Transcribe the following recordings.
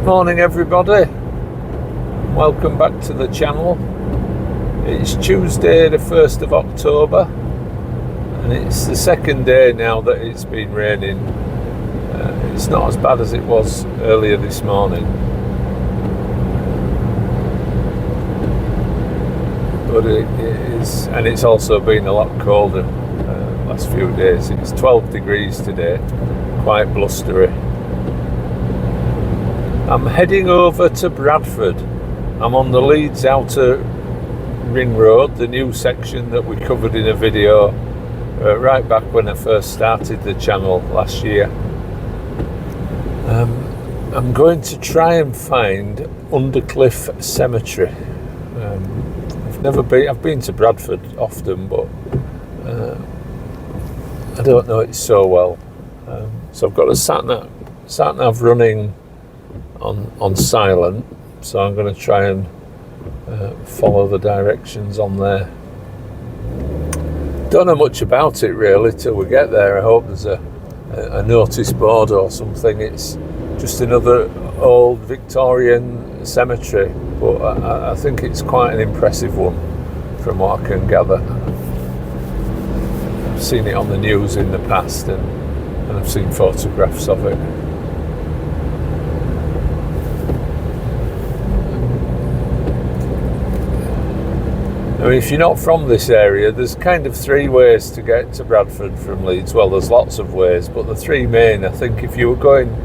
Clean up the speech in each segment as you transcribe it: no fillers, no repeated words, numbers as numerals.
Morning everybody, welcome back to the channel. It's Tuesday the 1st of October and it's the second day now that it's been raining. It's not as bad as it was earlier this morning, but it is, and it's also been a lot colder last few days. It's 12 degrees today, quite blustery. I'm heading over to Bradford. I'm on the Leeds Outer Ring Road, the new section that we covered in a video right back when I first started the channel last year. I'm going to try and find Undercliffe Cemetery. I've been to Bradford often, but I don't know it so well. So I've got a sat nav running on silent, so I'm going to try and follow the directions on there. Don't know much about it really till we get there. I hope there's a notice board or something. It's just another old Victorian cemetery, but I think it's quite an impressive one from what I can gather. I've seen it on the news in the past and I've seen photographs of it. I mean, if you're not from this area, there's kind of three ways to get to Bradford from Leeds. Well, there's lots of ways, but the three main, I think if you were going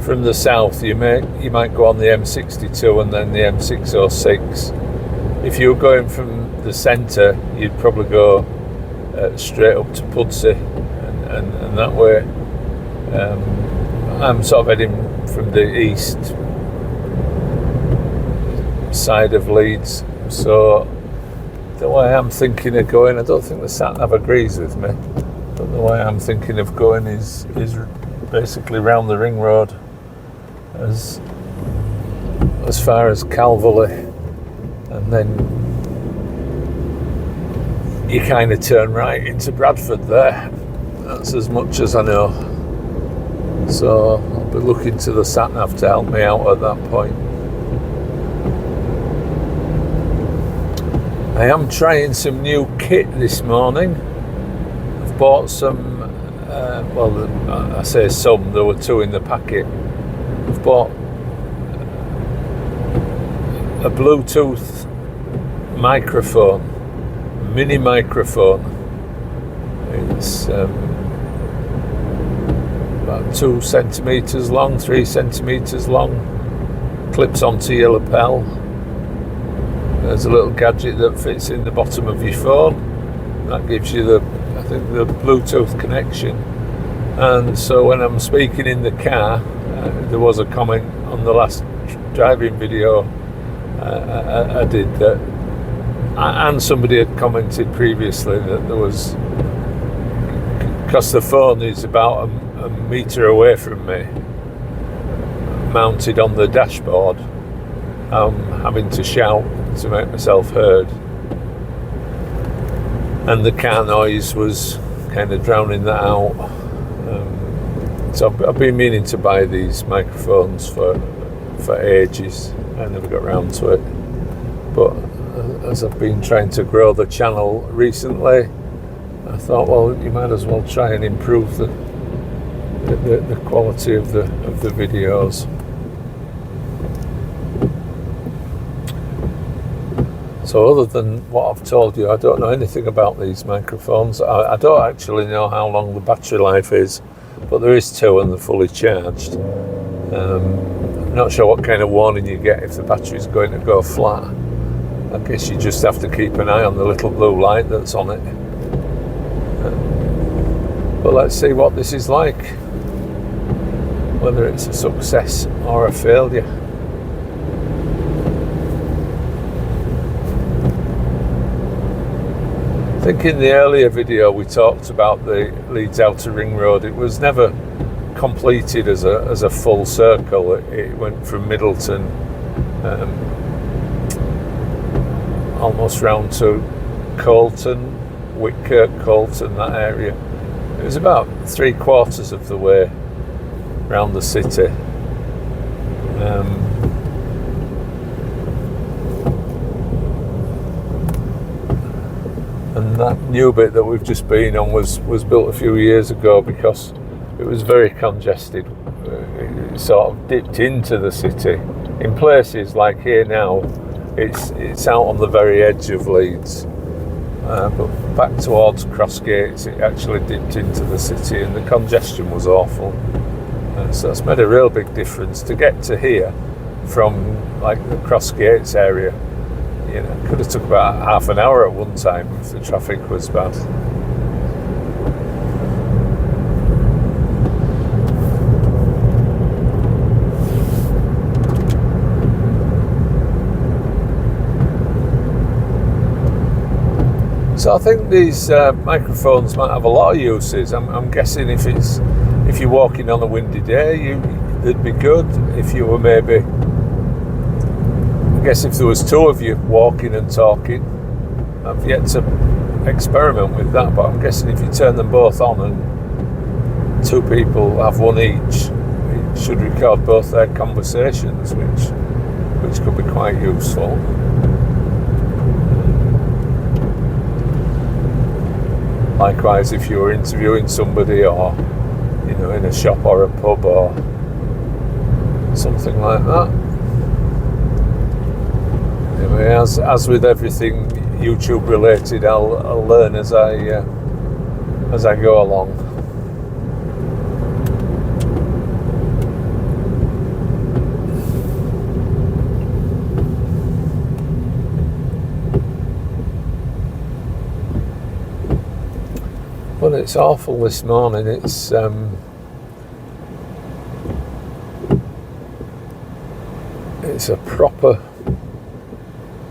from the south, you might go on the M62 and then the M606. If you were going from the centre, you'd probably go straight up to Pudsey and that way. I'm sort of heading from the east side of Leeds, so the way I'm thinking of going, I don't think the sat-nav agrees with me, but the way I'm thinking of going is basically round the ring road as far as Calverley, and then you kind of turn right into Bradford there. That's as much as I know. So I'll be looking to the sat-nav to help me out at that point. I am trying some new kit this morning. I've bought some, I say some, there were two in the packet. I've bought a Bluetooth microphone, mini microphone. It's about 2 centimetres long, 3 centimetres long, clips onto your lapel. There's a little gadget that fits in the bottom of your phone that gives you the Bluetooth connection. And so when I'm speaking in the car, there was a comment on the last driving video I did that, and somebody had commented previously that there was, because the phone is about a metre away from me, mounted on the dashboard, I'm having to shout to make myself heard, and the car noise was kind of drowning that out. So I've been meaning to buy these microphones for ages. I never got round to it, but as I've been trying to grow the channel recently, I thought, well, you might as well try and improve the quality of the videos. So other than what I've told you, I don't know anything about these microphones. I don't actually know how long the battery life is, but there is two and they're fully charged. I'm not sure what kind of warning you get if the battery's going to go flat. I guess you just have to keep an eye on the little blue light that's on it. But let's see what this is like, whether it's a success or a failure. I think in the earlier video we talked about the Leeds Outer Ring Road. It was never completed as a full circle. It went from Middleton almost round to Colton, Whitkirk, Colton, that area. It was about 3/4 of the way round the city. And that new bit that we've just been on was built a few years ago because it was very congested. It sort of dipped into the city. In places like here now, it's out on the very edge of Leeds. But back towards Crossgates, it actually dipped into the city, and the congestion was awful. So that's made a real big difference to get to here from like the Crossgates area. You know, could have took about half an hour at one time if the traffic was bad. So I think these microphones might have a lot of uses. I'm guessing if you're walking on a windy day, they'd be good. If you were maybe, I guess if there was two of you walking and talking, I've yet to experiment with that, but I'm guessing if you turn them both on and two people have one each, it should record both their conversations, which could be quite useful. Likewise, if you were interviewing somebody, or you know, in a shop or a pub or something like that. Anyway, as with everything YouTube related, I'll learn as I go along. Well, it's awful this morning. It's a proper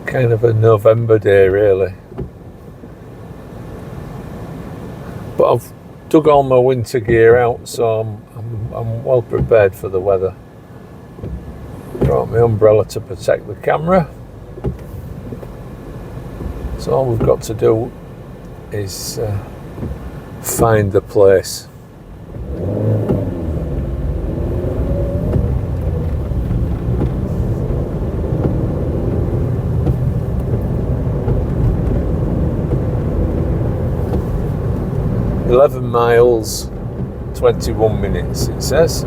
kind of a November day, really. But I've dug all my winter gear out, so I'm well prepared for the weather. Brought my umbrella to protect the camera. So all we've got to do is find the place. "11 miles, 21 minutes," it says.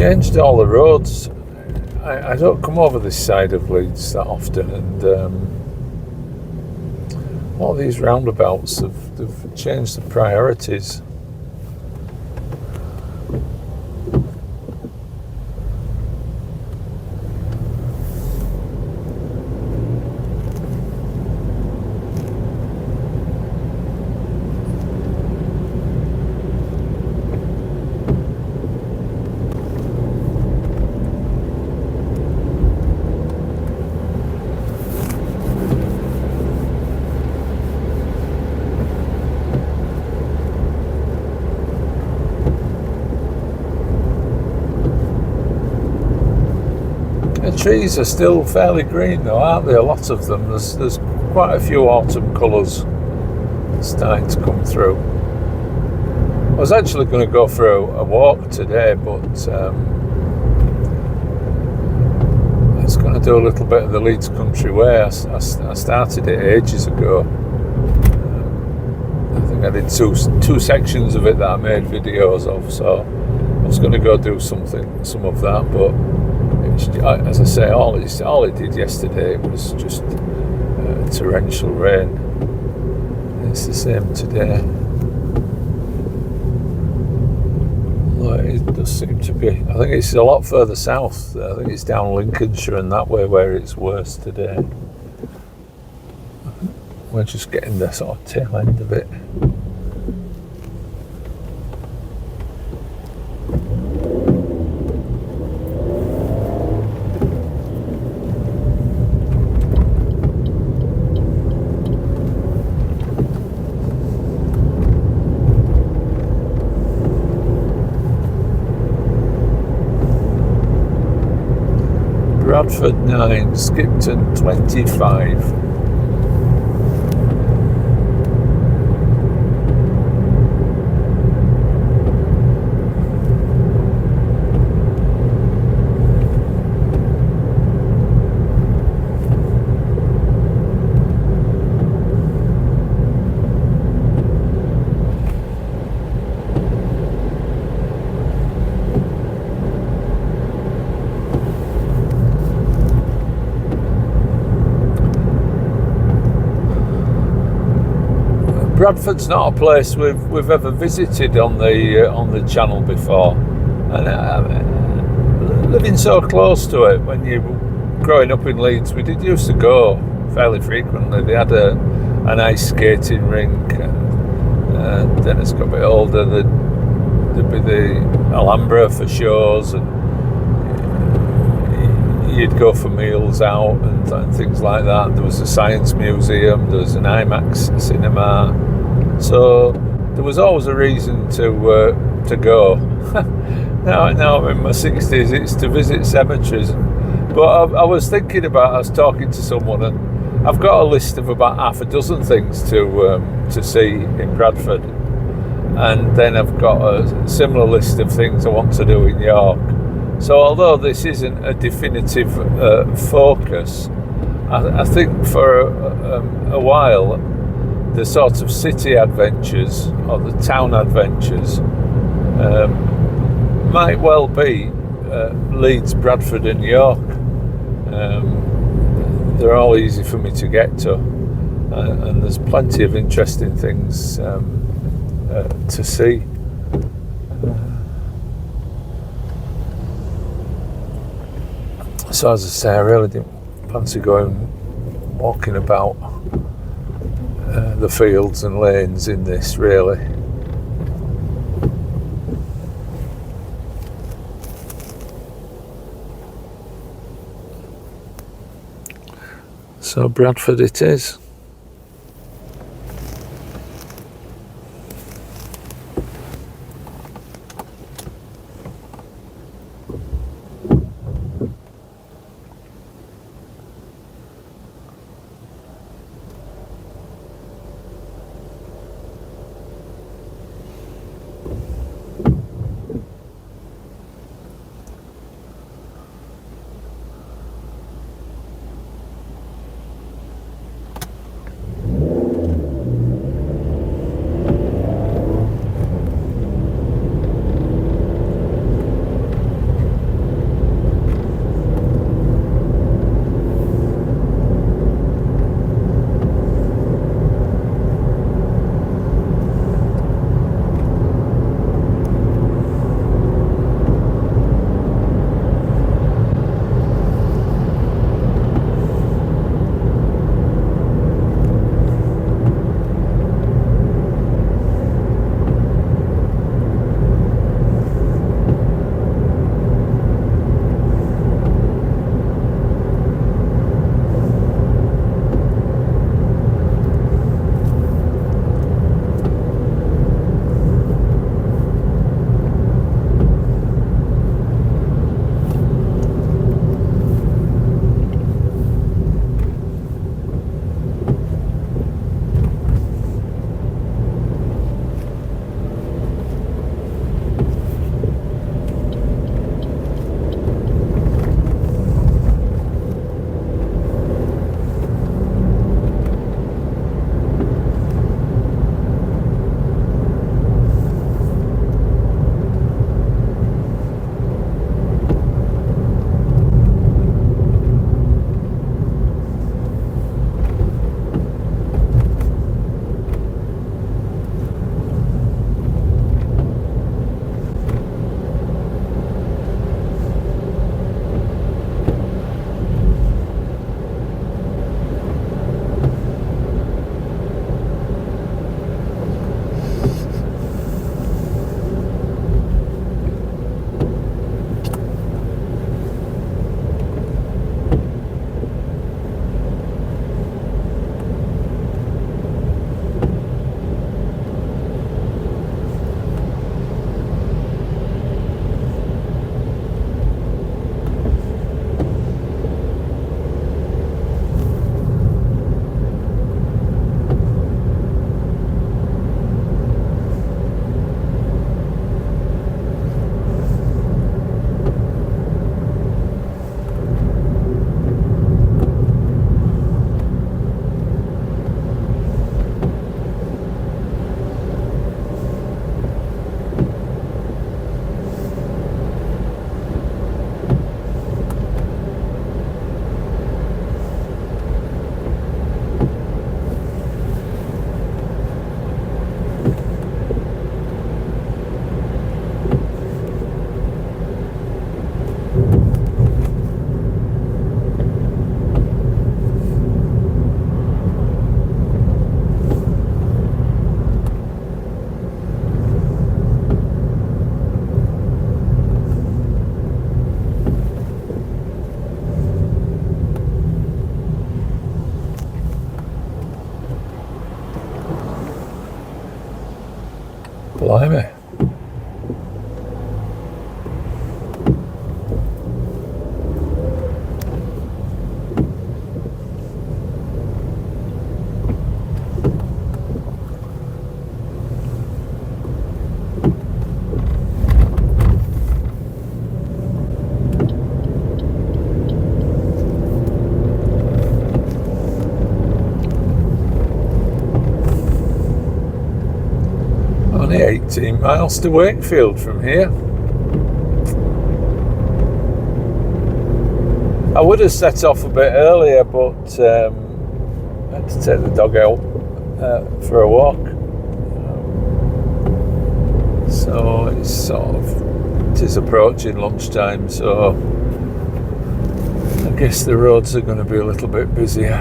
changed all the roads. I don't come over this side of Leeds that often, and all these roundabouts have changed the priorities. The trees are still fairly green though, aren't they? A lot of them. There's quite a few autumn colours starting to come through. I was actually going to go for a walk today, but I was going to do a little bit of the Leeds Country Way. I started it ages ago. I think I did two sections of it that I made videos of, so I was going to go do some of that, but as I say, all it did yesterday was just torrential rain. It's the same today. Well, it does seem to be. I think it's a lot further south. I think it's down Lincolnshire and that way where it's worse today. We're just getting the sort of tail end of it. Bradford 9, Skipton 25. Bradford's not a place we've ever visited on the channel before, and living so close to it, when you were growing up in Leeds, we did used to go fairly frequently. They had an ice skating rink, and then as it got a bit older, there'd be the Alhambra for shows, and you'd go for meals out and things like that. There was a science museum, there was an IMAX cinema, so there was always a reason to go. now I'm in my 60s, it's to visit cemeteries. But I was thinking about, I was talking to someone, and I've got a list of about half a dozen things to see in Bradford, and then I've got a similar list of things I want to do in York. So although this isn't a definitive focus, I think for a while the sort of city adventures or the town adventures might well be Leeds, Bradford and York. They're all easy for me to get to, and there's plenty of interesting things to see. So as I say, I really didn't fancy going walking about the fields and lanes in this, really. So Bradford it is. Blimey. Only 18 miles to Wakefield from here. I would have set off a bit earlier, but I had to take the dog out for a walk. So it is approaching lunchtime, so I guess the roads are going to be a little bit busier.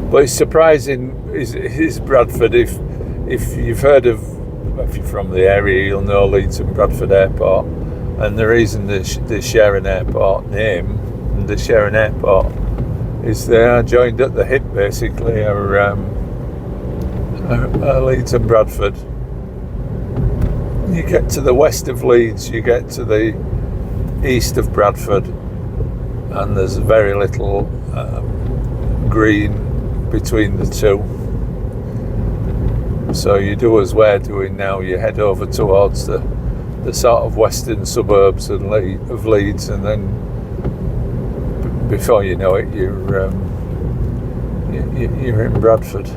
But it's surprising, is Bradford, if you've heard of, if you're from the area, you'll know Leeds and Bradford Airport, and the reason they share an airport name, and they share an airport, is they are joined at the hip, basically, are Leeds and Bradford. You get to the west of Leeds, you get to the east of Bradford, and there's very little green between the two. So you do as we're doing now, you head over towards the sort of western suburbs of Leeds, and then before you know it, you're in Bradford.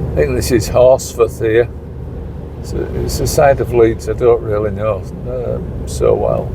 I think this is Horsforth here. It's a side of Leeds I don't really know so well.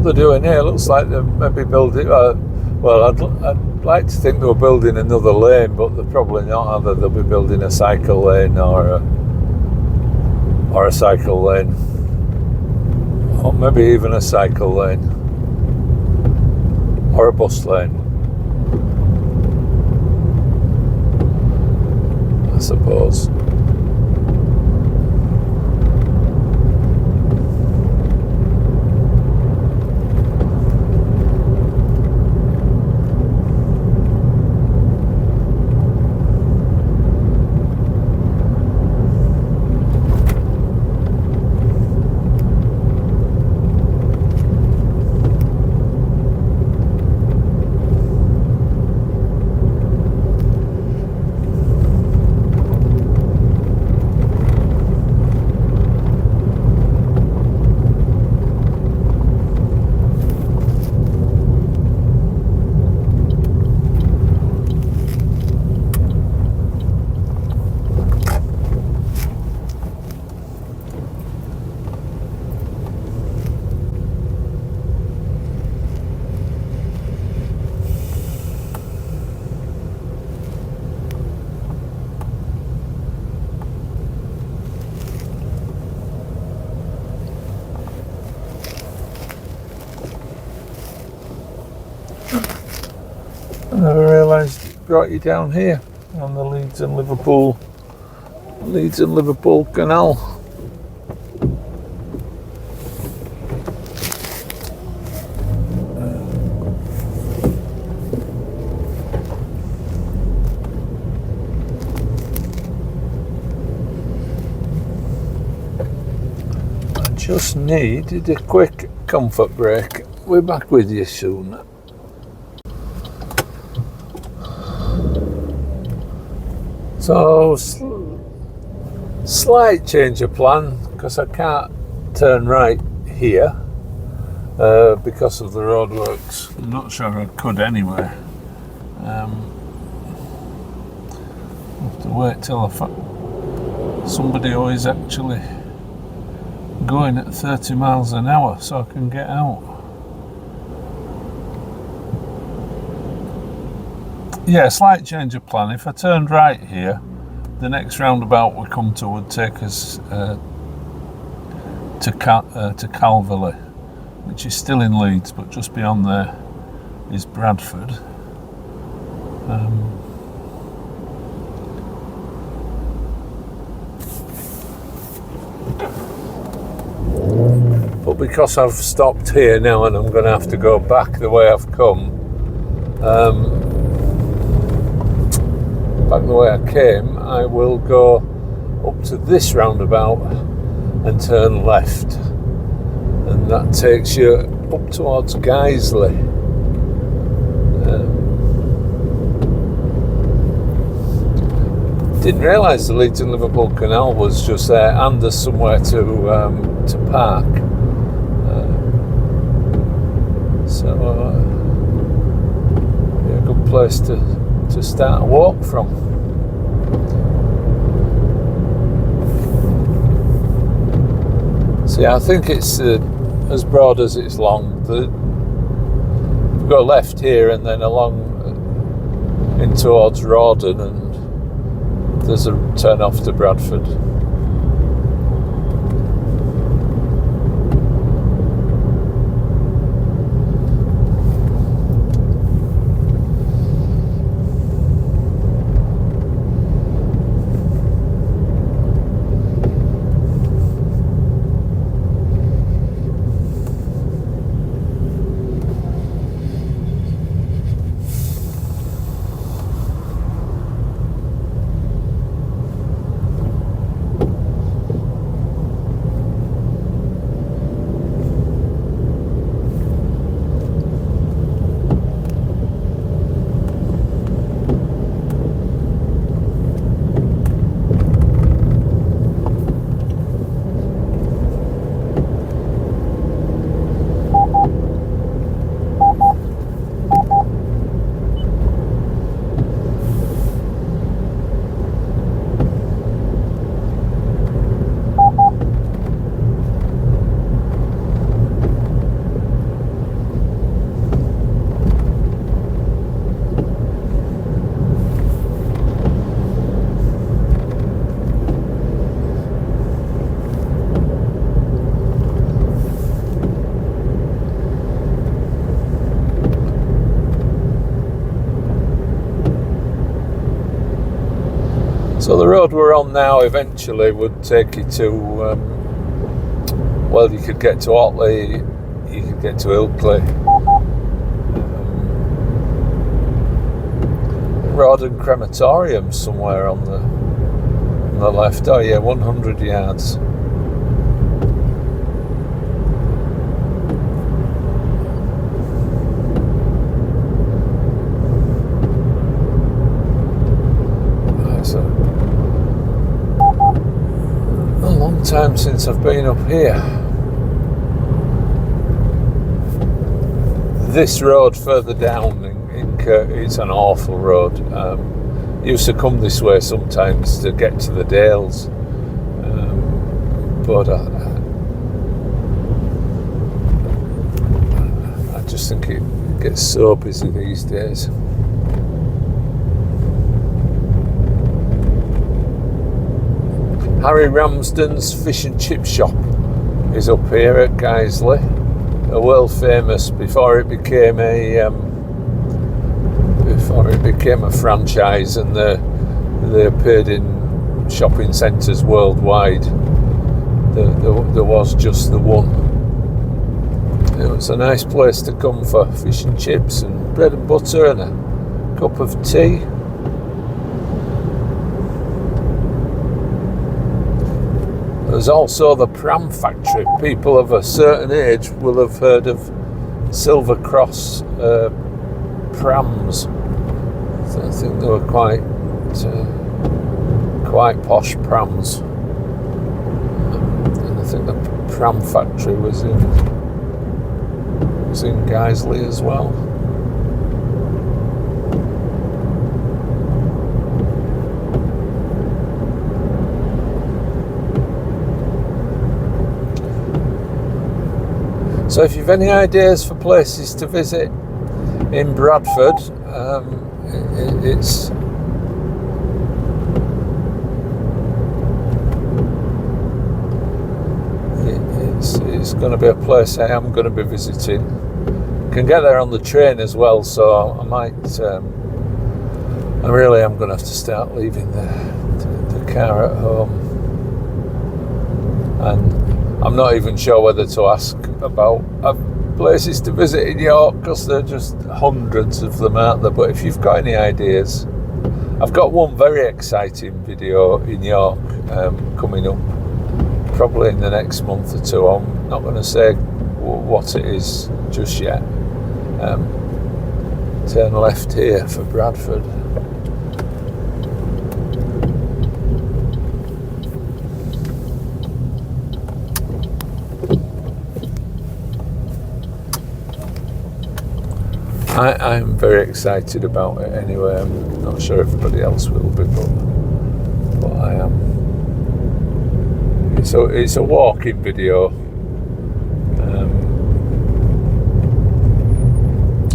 they're doing here looks like they're maybe building. Well, I'd like to think they were building another lane, but they're probably not. Either they'll be building a cycle lane or a cycle lane, or maybe even a cycle lane or a bus lane, I suppose. I never realised it brought you down here on the Leeds and Liverpool Canal. I just needed a quick comfort break. We're back with you soon. So, slight change of plan, because I can't turn right here because of the roadworks. I'm not sure I could anyway. Have to wait till somebody who is actually going at 30 miles an hour so I can get out. Yeah, slight change of plan. If I turned right here, the next roundabout we come to would take us to Calverley, which is still in Leeds, but just beyond there is Bradford. But because I've stopped here now and I'm going to have to go back the way I've come, back the way I came, I will go up to this roundabout and turn left, and that takes you up towards Guiseley. Didn't realise the Leeds and Liverpool Canal was just there, and there's somewhere to park. Yeah, a good place to start a walk from. So yeah, I think it's as broad as it's long. Go left here and then along in towards Rawdon, and there's a turn off to Bradford. So the road we're on now eventually would take you to, well, you could get to Otley, you could get to Ilkley, Rawdon Crematorium somewhere on the left. Oh yeah, 100 yards. It's a long time since I've been up here. This road further down it's an awful road. Used to come this way sometimes to get to the Dales, but I just think it gets so busy these days. Harry Ramsden's fish and chip shop is up here at Guiseley, a world famous before it became a franchise, and they appeared in shopping centres worldwide. There was just the one. It was a nice place to come for fish and chips and bread and butter and a cup of tea. There's also the pram factory. People of a certain age will have heard of Silver Cross prams. So I think they were quite posh prams, and I think the pram factory was in Guiseley as well. So if you've any ideas for places to visit in Bradford, it's going to be a place I am going to be visiting. Can get there on the train as well, so I might. I really am going to have to start leaving the car at home, and I'm not even sure whether to ask about places to visit in York, because there are just hundreds of them out there. But if you've got any ideas, I've got one very exciting video in York coming up probably in the next month or two. I'm not going to say what it is just yet. Turn left here for Bradford. I'm very excited about it anyway. I'm not sure everybody else will be, but I am. It's a walking video,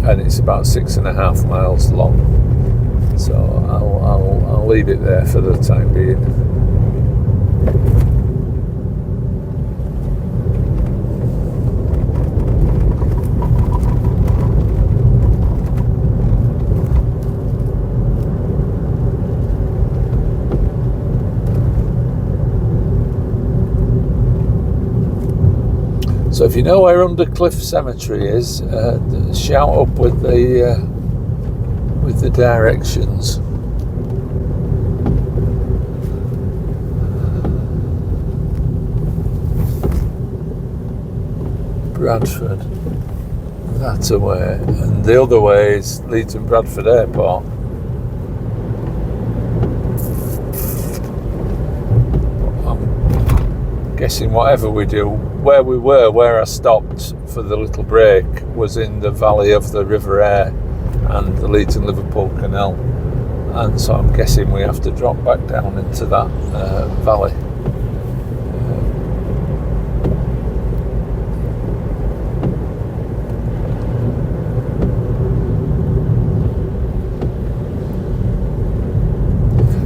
and it's about 6.5 miles long. So I'll leave it there for the time being. So if you know where Undercliffe Cemetery is, shout up with the directions. Bradford, that away, and the other way is Leeds and Bradford Airport. I'm guessing whatever we do, where I stopped for the little break was in the valley of the River Aire and the Leeds and Liverpool Canal, and so I'm guessing we have to drop back down into that valley.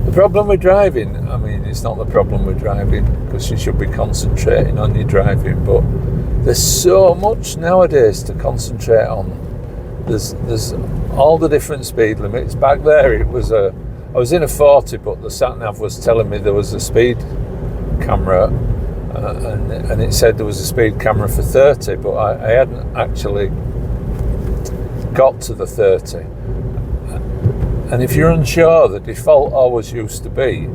The problem with driving, I mean, it's not the problem with driving, because you should be concentrating on your driving, but there's so much nowadays to concentrate on. There's all the different speed limits. Back there it was a I was in a 40, but the sat-nav was telling me there was a speed camera, and it said there was a speed camera for 30, but I hadn't actually got to the 30. And if you're unsure, the default always used to be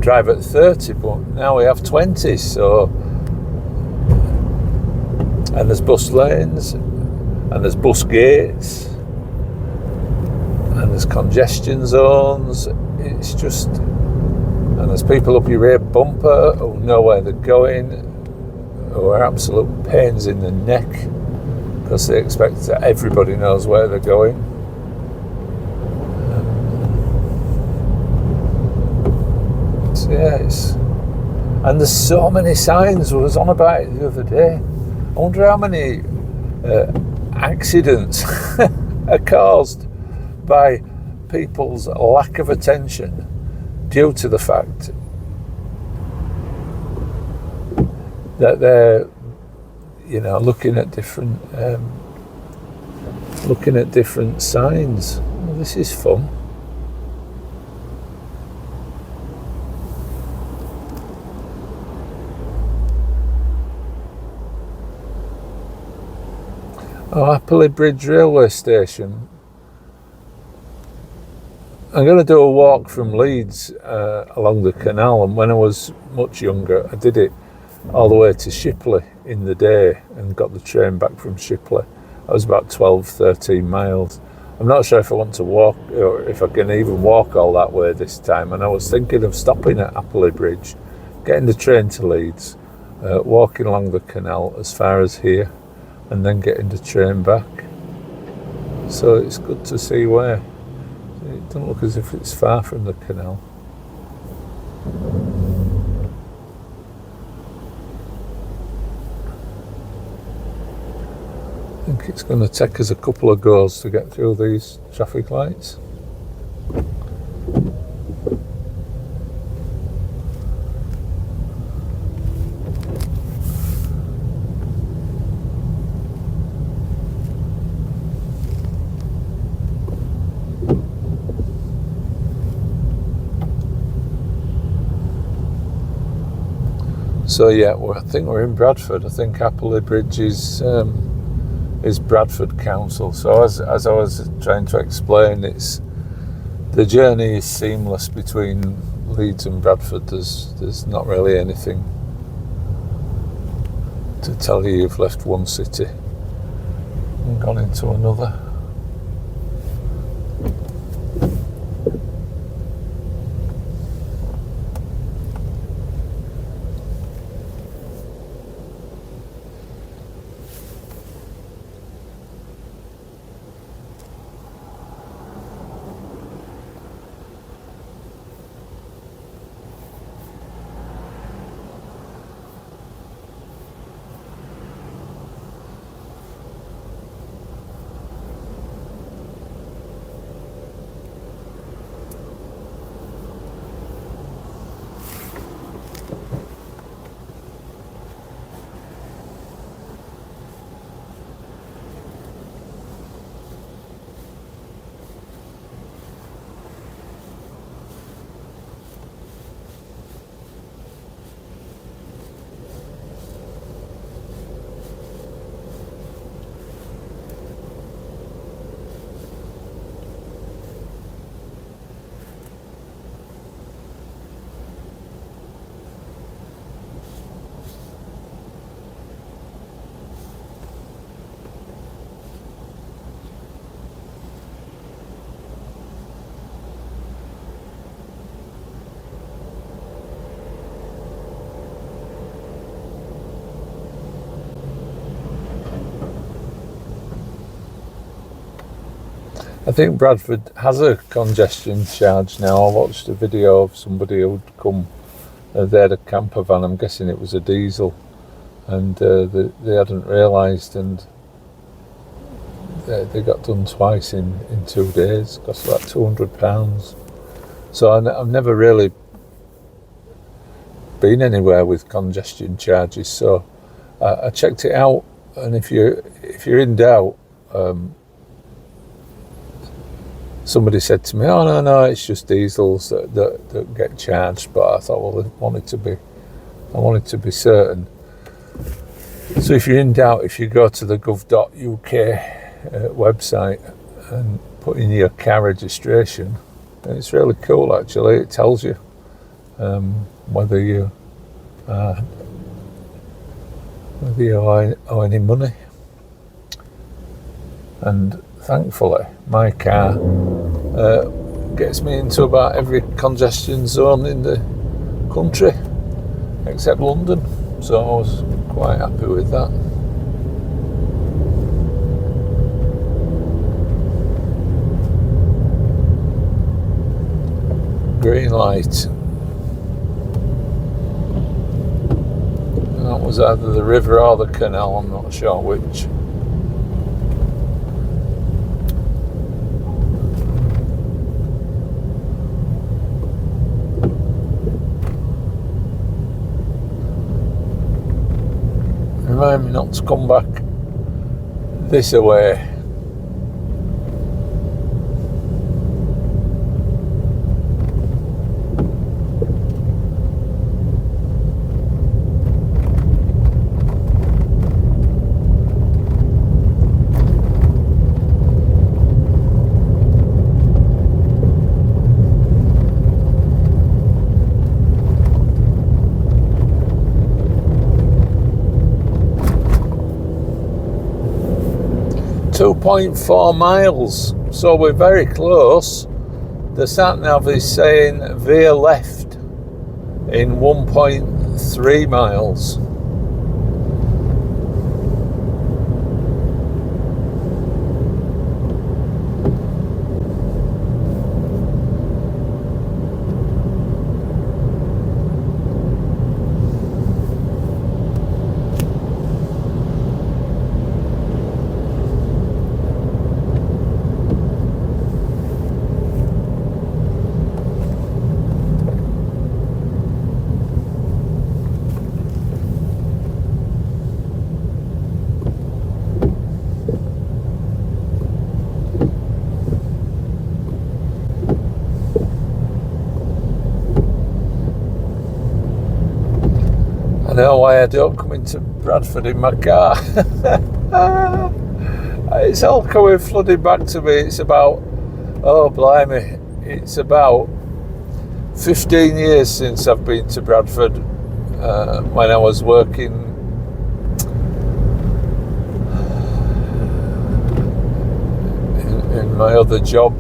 drive at 30, but now we have 20, so, and there's bus lanes, and there's bus gates, and there's congestion zones. It's just, and there's people up your rear bumper who know where they're going, who are absolute pains in the neck because they expect that everybody knows where they're going. So yeah, and there's so many signs. I was on about it the other day. I wonder how many accidents are caused by people's lack of attention due to the fact that they're, looking at different signs. Well, this is fun. Oh, Appley Bridge railway station. I'm going to do a walk from Leeds along the canal, and when I was much younger I did it all the way to Shipley in the day and got the train back from Shipley. That was about 12-13 miles. I'm not sure if I want to walk or if I can even walk all that way this time, and I was thinking of stopping at Appley Bridge, getting the train to Leeds, walking along the canal as far as here, and then getting the train back. So it's good to see where. It doesn't look as if it's far from the canal. I think it's going to take us a couple of goes to get through these traffic lights. So yeah, I think we're in Bradford. I think Appley Bridge is Bradford Council. So as I was trying to explain, the journey is seamless between Leeds and Bradford. There's not really anything to tell you you've left one city and gone into another. I think Bradford has a congestion charge now. I watched a video of somebody who'd come, they had a camper van, I'm guessing it was a diesel, and they hadn't realised, and they got done twice in 2 days. It cost about £200. So I've never really been anywhere with congestion charges, so I checked it out, and if you're in doubt, somebody said to me, "Oh no, it's just diesels that get charged." But I thought, well, I wanted to be certain. So if you're in doubt, if you go to the gov.uk website and put in your car registration, it's really cool actually. It tells you whether you owe any money. And thankfully, my car gets me into about every congestion zone in the country except London, so I was quite happy with that. Green light. That was either the river or the canal, I'm not sure which. Remind me not to come back this way. .4 miles, so we're very close. The sat-nav is saying veer left in 1.3 miles. I know why I don't come into Bradford in my car. It's all coming flooding back to me. It's about, oh blimey, it's about 15 years since I've been to Bradford. When I was working in my other job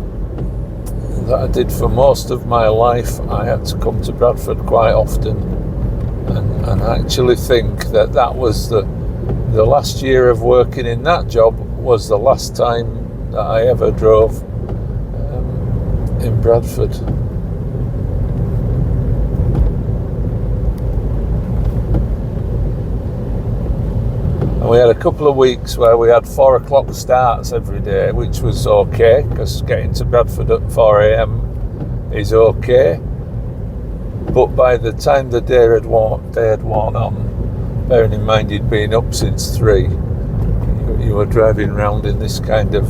that I did for most of my life, I had to come to Bradford quite often. And I actually think that was the last year of working in that job was the last time that I ever drove in Bradford. And we had a couple of weeks where we had 4 o'clock starts every day, which was okay, because getting to Bradford at 4 a.m. is okay. But by the time the day had worn on, bearing in mind you'd been up since 3, you were driving around in this kind of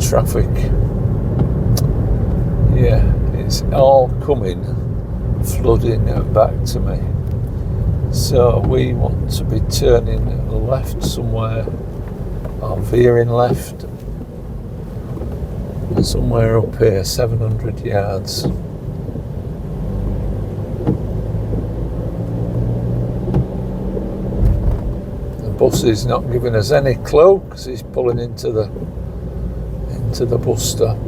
traffic. Yeah, it's all coming flooding back to me. So we want to be turning left somewhere, or veering left somewhere up here, 700 yards. Bus is not giving us any clue because he's pulling into the bus stop.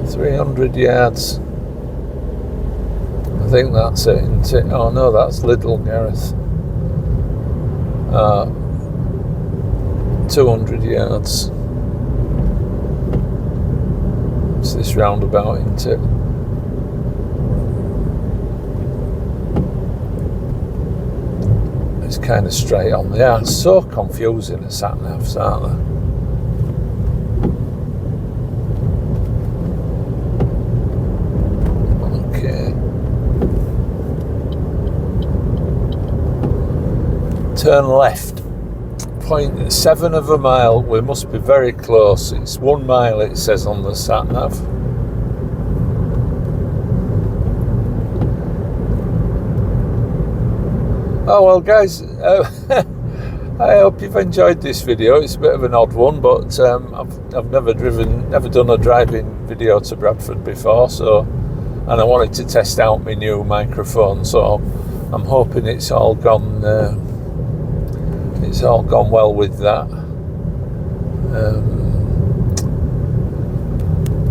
.300 yards. I think that's it, isn't it? Oh no, that's Lidl, Gareth. 200 yards. It's this roundabout, isn't it? It's kind of straight on. They are so confusing, the sat-navs, aren't they? Turn left, 0.7 of a mile. We must be very close. It's 1 mile, it says on the sat nav. Oh well, guys, I hope you've enjoyed this video. It's a bit of an odd one, but I've never done a driving video to Bradford before, so, and I wanted to test out my new microphone, so I'm hoping it's all gone well with that.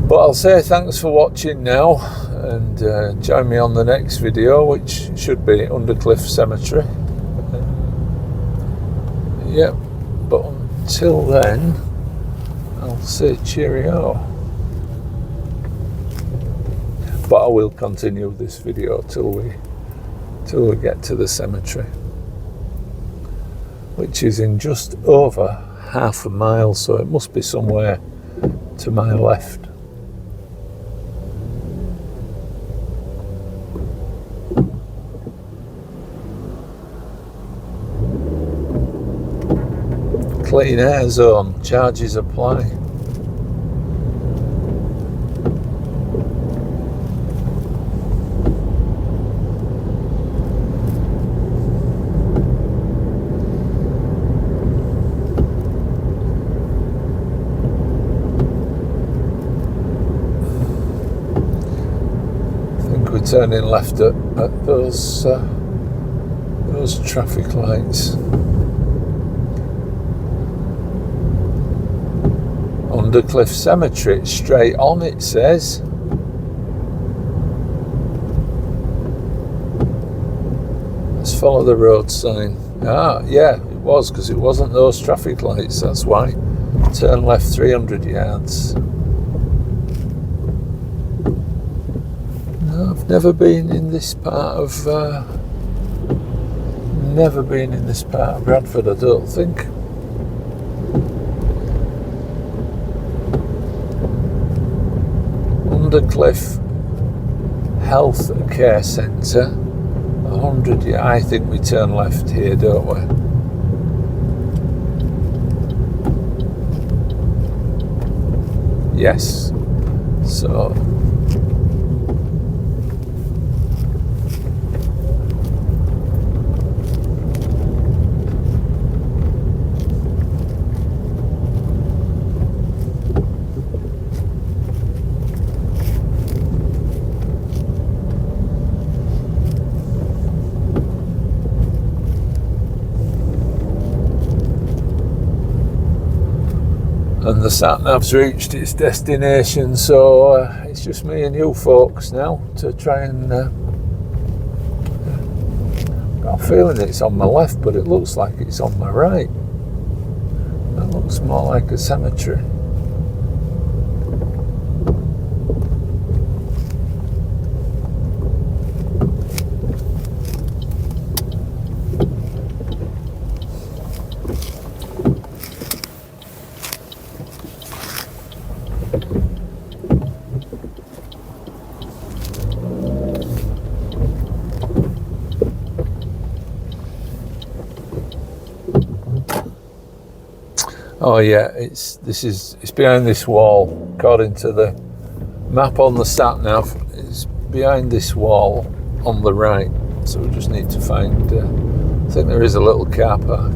But I'll say thanks for watching now, and join me on the next video, which should be Undercliffe Cemetery. Yep, but until then, I'll say cheerio. But I will continue this video till we get to the cemetery, which is in just over half a mile, so it must be somewhere to my left. Clean air zone, charges apply. We're turning left at those traffic lights. Undercliffe Cemetery, it's straight on, it says. Let's follow the road sign. Ah, yeah, it was, because it wasn't those traffic lights, that's why. Turn left 300 yards. No, I've never been in this part of Bradford, I don't think. Undercliffe Health Care Centre, 100 yards. I think we turn left here, don't we? Yes. So and the sat-nav's reached its destination, so it's just me and you folks now to try and got a feeling it's on my left, but it looks like it's on my right. That looks more like a cemetery. Oh yeah, it's behind this wall. According to the map on the sat nav, it's behind this wall on the right. So we just need to find. I think there is a little car park.